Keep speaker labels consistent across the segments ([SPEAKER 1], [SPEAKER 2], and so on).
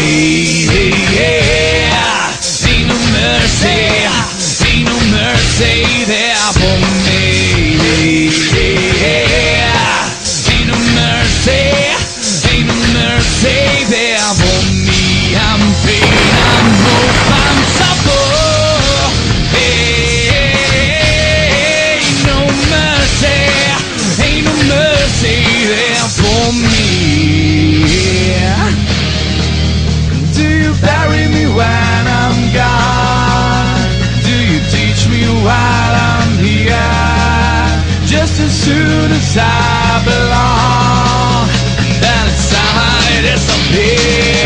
[SPEAKER 1] Yeah. Ain't no mercy, ain't no mercy there for me. Yeah. Ain't no mercy, ain't no mercy there for me. I'm pain, I'm hope, I'm suffer. Ain't no mercy, ain't no mercy there for me. Do you bury me when I'm gone? Do you teach me while I'm here? Just as soon as I belong, then it's time I disappear.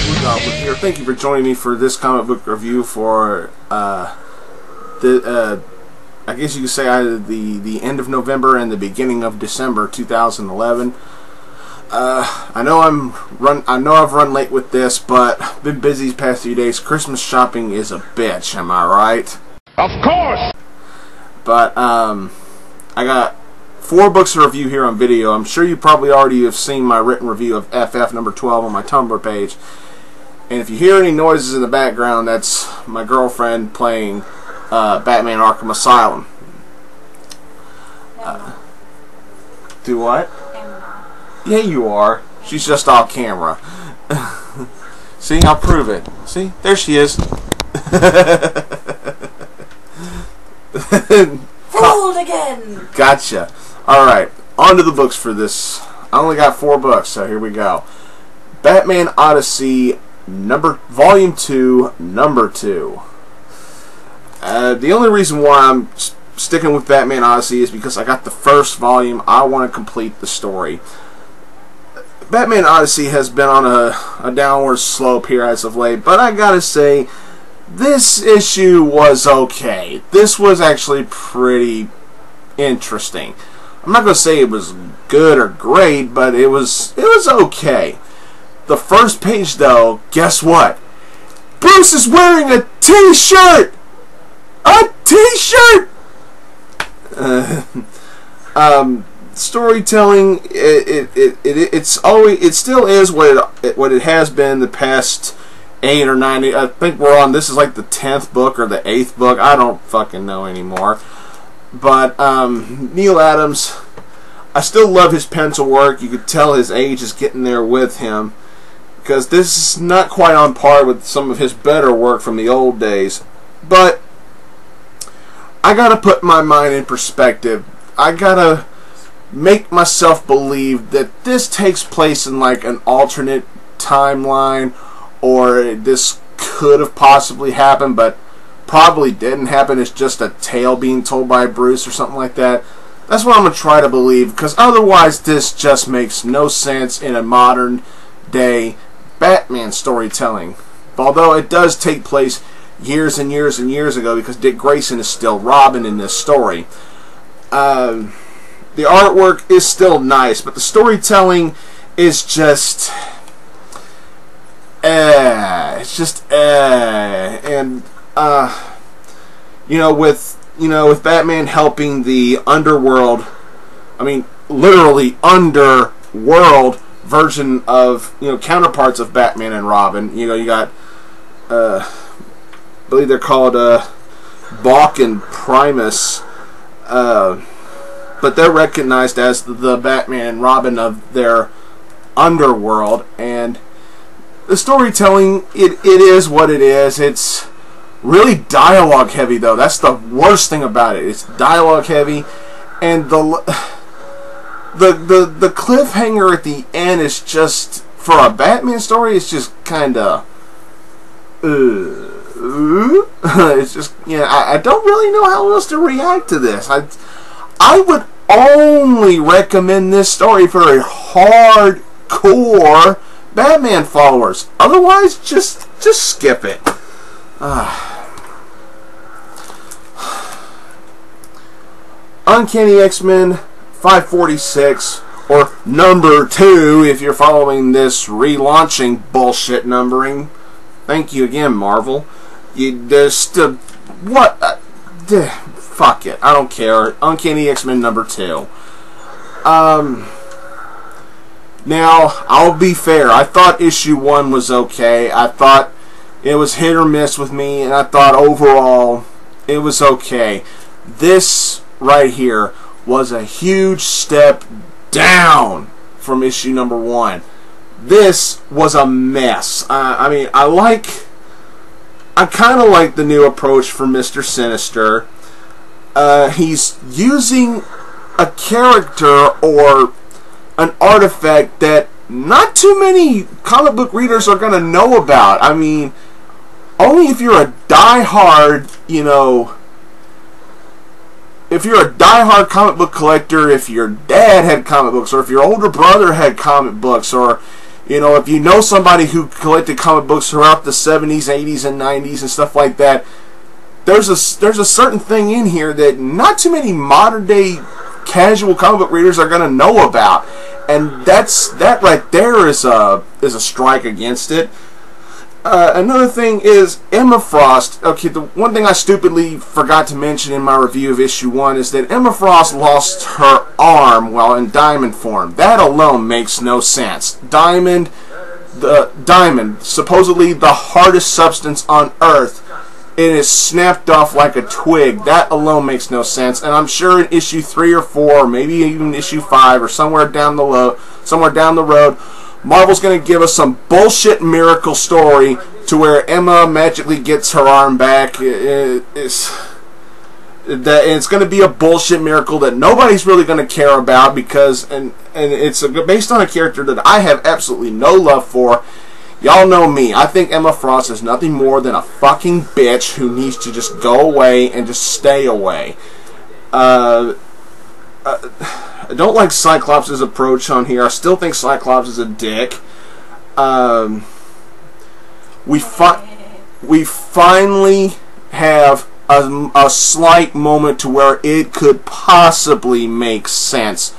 [SPEAKER 2] Blugoblin here. Thank you for joining me for this comic book review for I guess you could say either the end of November and the beginning of December 2011. I know I've run late with this, but I've been busy these past few days. Christmas shopping is a bitch, am I right?
[SPEAKER 3] Of course!
[SPEAKER 2] But I got 4 books to review here on video. I'm sure you probably already have seen my written review of FF number 12 on my Tumblr page. And if you hear any noises in the background, that's my girlfriend playing Batman Arkham Asylum. Do what? Yeah, you are. She's just off camera. See, I'll prove it. See, there she is.
[SPEAKER 4] Fooled again.
[SPEAKER 2] Gotcha. Alright, on to the books for this. I only got 4 books, so here we go. Batman Odyssey, Volume 2, Number 2. The only reason why I'm sticking with Batman Odyssey is because I got the first volume. I want to complete the story. Batman Odyssey has been on a downward slope here as of late, but I gotta say, this issue was okay. This was actually pretty interesting. I'm not gonna say it was good or great, but it was okay. The first page, though, guess what? Bruce is wearing a T-shirt. A T-shirt. Storytelling, it still is what it has been the past 8 or 9. I think this is like the 10th book or the 8th book. I don't fucking know anymore. But Neil Adams, I still love his pencil work. You could tell his age is getting there with him, because this is not quite on par with some of his better work from the old days. But I gotta put my mind in perspective. I gotta make myself believe that this takes place in like an alternate timeline, or this could have possibly happened but probably didn't happen. It's just a tale being told by Bruce or something like that. That's what I'm going to try to believe, because otherwise this just makes no sense in a modern day Batman storytelling. Although it does take place years and years and years ago, because Dick Grayson is still Robin in this story. The artwork is still nice, but the storytelling is just it's just and with Batman helping the underworld, I mean literally underworld version of, counterparts of Batman and Robin. You got I believe they're called Balk and Primus, but they're recognized as the Batman and Robin of their underworld. And the storytelling, it is what it is. It's really dialogue heavy, though. That's the worst thing about it. It's dialogue heavy, and the cliffhanger at the end is just, for a Batman story, it's just kind of it's just, I don't really know how else to react to this. I would only recommend this story for hardcore Batman followers. Otherwise, just skip it. Uncanny XMen 546, or number 2 if you're following this relaunching bullshit numbering. Thank you again, Marvel. There's still fuck it. I don't care. Uncanny XMen number 2. Now, I'll be fair. I thought issue 1 was okay. I thought it was hit or miss with me, and I thought overall it was okay. This right here was a huge step down from issue number 1. This was a mess. I mean, I kind of like the new approach from Mr. Sinister. He's using a character or an artifact that not too many comic book readers are going to know about. I mean, only if you're a die-hard, you know, if you're a die-hard comic book collector, if your dad had comic books, or if your older brother had comic books, or, you know, if you know somebody who collected comic books throughout the 70s, 80s, and 90s and stuff like that, there's a certain thing in here that not too many modern-day casual comic book readers are going to know about, and that right there is a strike against it. Another thing is Emma Frost. Okay, the one thing I stupidly forgot to mention in my review of issue 1 is that Emma Frost lost her arm while in diamond form. That alone makes no sense. Diamond, supposedly the hardest substance on Earth, it is snapped off like a twig. That alone makes no sense. And I'm sure in issue 3 or 4, or maybe even issue 5, or somewhere down the road, Marvel's going to give us some bullshit miracle story to where Emma magically gets her arm back. It's going to be a bullshit miracle that nobody's really going to care about because, and it's based on a character that I have absolutely no love for. Y'all know me. I think Emma Frost is nothing more than a fucking bitch who needs to just go away and just stay away. I don't like Cyclops' approach on here. I still think Cyclops is a dick. We finally have a slight moment to where it could possibly make sense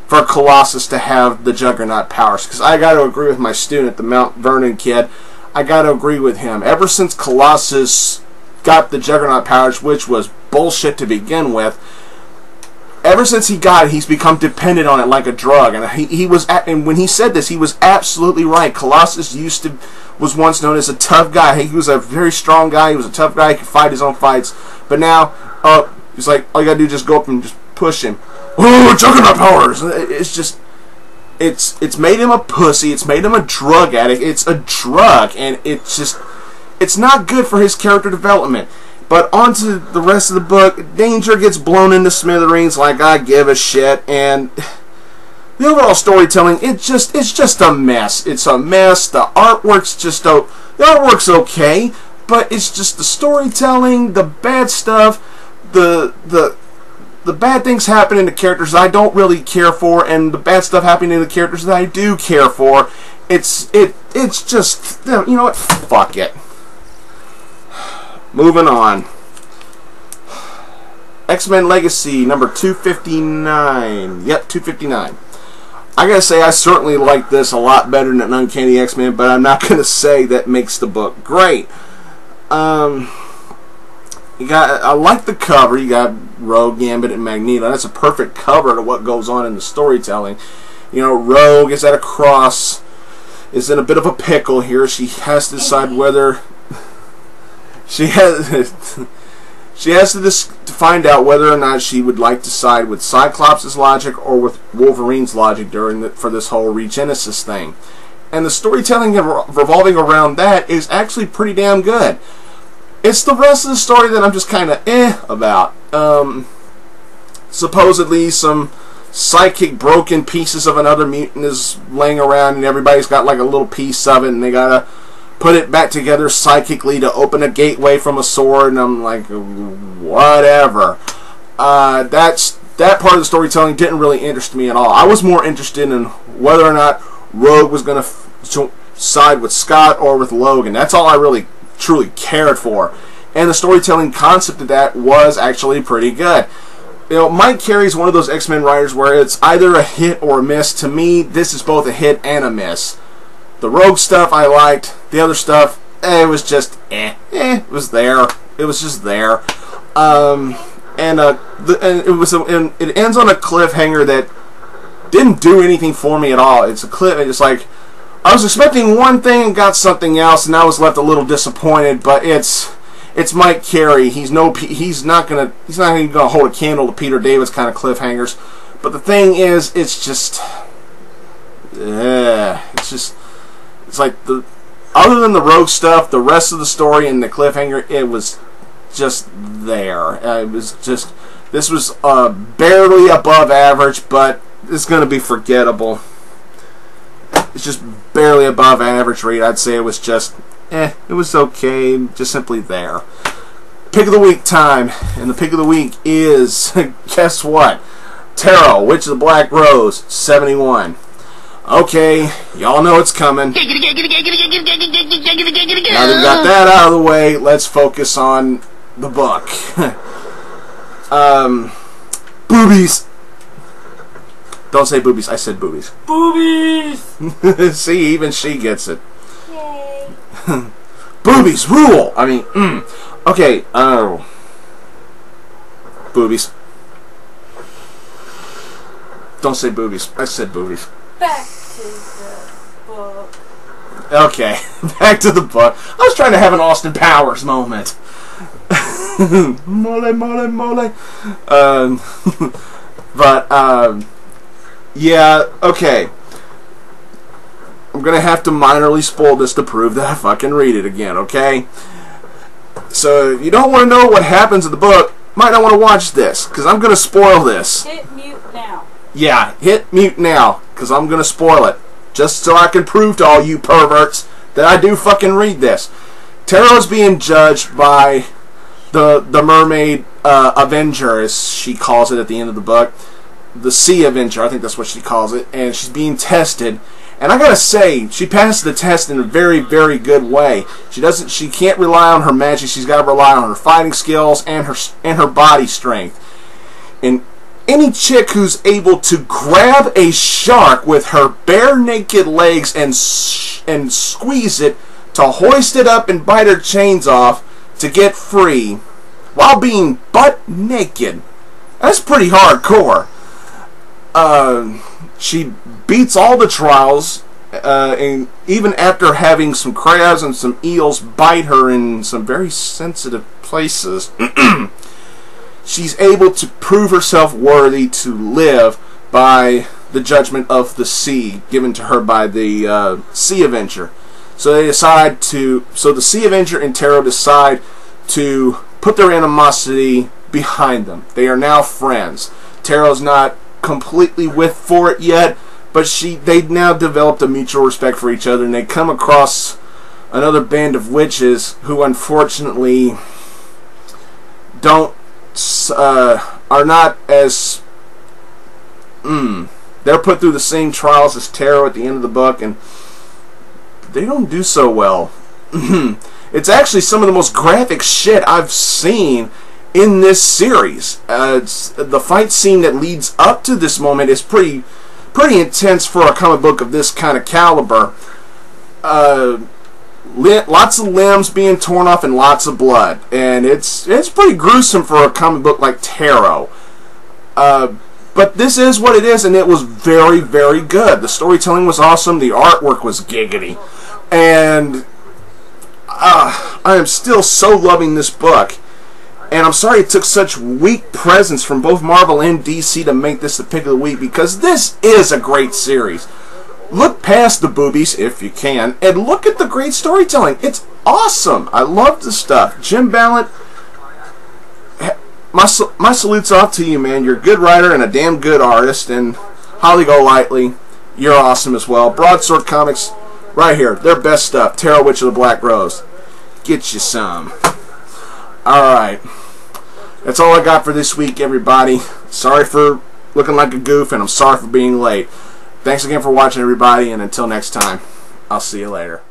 [SPEAKER 2] for Colossus to have the Juggernaut powers. Because I got to agree with my student, the TheMtVernonKid. I got to agree with him. Ever since Colossus got the Juggernaut powers, which was bullshit to begin with, ever since he got it, he's become dependent on it like a drug. And and when he said this, he was absolutely right. Colossus was once known as a tough guy. He was a very strong guy. He was a tough guy. He could fight his own fights. But now, he's like, all you gotta do is just go up and just push him. Oh, Juggernaut powers! It's just, it's made him a pussy. It's made him a drug addict. It's a drug, and it's not good for his character development. But on to the rest of the book. Danger gets blown into smithereens like I give a shit, and the overall storytelling, it's just a mess. It's a mess. The artwork's okay, but it's just the storytelling, the bad stuff, the bad things happening to characters I don't really care for, and the bad stuff happening to the characters that I do care for. It's just, you know what? Fuck it. Moving on. XMen Legacy number 259. Yep, 259. I gotta say, I certainly like this a lot better than Uncanny XMen, but I'm not gonna say that makes the book great. I like the cover. You got Rogue, Gambit, and Magneto. That's a perfect cover to what goes on in the storytelling. You know, Rogue is at a cross, is in a bit of a pickle here. She has to decide whether she has to find out whether or not she would like to side with Cyclops' logic or with Wolverine's logic for this whole Regenesis thing. And the storytelling revolving around that is actually pretty damn good. It's the rest of the story that I'm just kind of about. Supposedly some psychic broken pieces of another mutant is laying around and everybody's got like a little piece of it and they gotta put it back together psychically to open a gateway from a sword, and I'm like, whatever. That part of the storytelling didn't really interest me at all. I was more interested in whether or not Rogue was going to side with Scott or with Logan. That's all I really truly cared for. And the storytelling concept of that was actually pretty good. You know, Mike Carey's one of those X-Men writers where it's either a hit or a miss. To me, this is both a hit and a miss. The Rogue stuff I liked. The other stuff, it was just it was there. It was just there. It ends on a cliffhanger that didn't do anything for me at all. It's a clip. It's like I was expecting one thing and got something else, and I was left a little disappointed. But it's Mike Carey. He's not even gonna hold a candle to Peter David's kind of cliffhangers. But the thing is, it's just, it's like other than the rogue stuff, the rest of the story and the cliffhanger, it was just there. This was barely above average, but it's going to be forgettable. It's just barely above average rate. I'd say it was just, it was okay, just simply there. Pick of the week time, and the pick of the week is, guess what? Tarot, Witch of the Black Rose, 71. Okay, y'all know it's coming. Now that we got that out of the way, let's focus on the book. Boobies. Don't say boobies, I said boobies.
[SPEAKER 4] Boobies!
[SPEAKER 2] See, even she gets it.
[SPEAKER 4] Yay.
[SPEAKER 2] Boobies rule! I mean, okay, boobies. Don't say boobies, I said boobies.
[SPEAKER 4] Back to the book.
[SPEAKER 2] Okay, back to the book. I was trying to have an Austin Powers moment. Mole, mole, mole. Yeah, okay. I'm gonna have to minorly spoil this to prove that I fucking read it again, okay? So, if you don't want to know what happens in the book, might not want to watch this, because I'm gonna spoil this.
[SPEAKER 4] Hit mute now.
[SPEAKER 2] Yeah, hit mute now, because I'm going to spoil it. Just so I can prove to all you perverts that I do fucking read this. Tarot's being judged by the Mermaid Avenger, as she calls it at the end of the book. The Sea Avenger, I think that's what she calls it. And she's being tested. And I gotta say, she passed the test in a very, very good way. She can't rely on her magic. She's got to rely on her fighting skills and her body strength. And any chick who's able to grab a shark with her bare naked legs and squeeze it to hoist it up and bite her chains off to get free while being butt naked, that's pretty hardcore. She beats all the trials, and even after having some crabs and some eels bite her in some very sensitive places, she's able to prove herself worthy to live by the judgment of the sea given to her by the Sea Avenger. So the Sea Avenger and Tarot decide to put their animosity behind them. They are now friends. Tarot's not completely for it yet, but they've now developed a mutual respect for each other, and they come across another band of witches who unfortunately are not as they're put through the same trials as Tarot at the end of the book, and they don't do so well. It's actually some of the most graphic shit I've seen in this series. The fight scene that leads up to this moment is pretty intense for a comic book of this kind of caliber. Lots of limbs being torn off and lots of blood, and it's pretty gruesome for a comic book like Tarot. But this is what it is, and it was very, very good. The storytelling was awesome. The artwork was giggity, and I am still so loving this book. And I'm sorry it took such weak presence from both Marvel and DC to make this the pick of the week, because this is a great series. Look past the boobies, if you can, and look at the great storytelling. It's awesome. I love the stuff. Jim Ballant, my salutes off to you, man. You're a good writer and a damn good artist. And Holly Golightly, you're awesome as well. Broadsword Comics, right here. Their best stuff. Tarot, Witch of the Black Rose. Get you some. Alright. That's all I got for this week, everybody. Sorry for looking like a goof, and I'm sorry for being late. Thanks again for watching, everybody, and until next time, I'll see you later.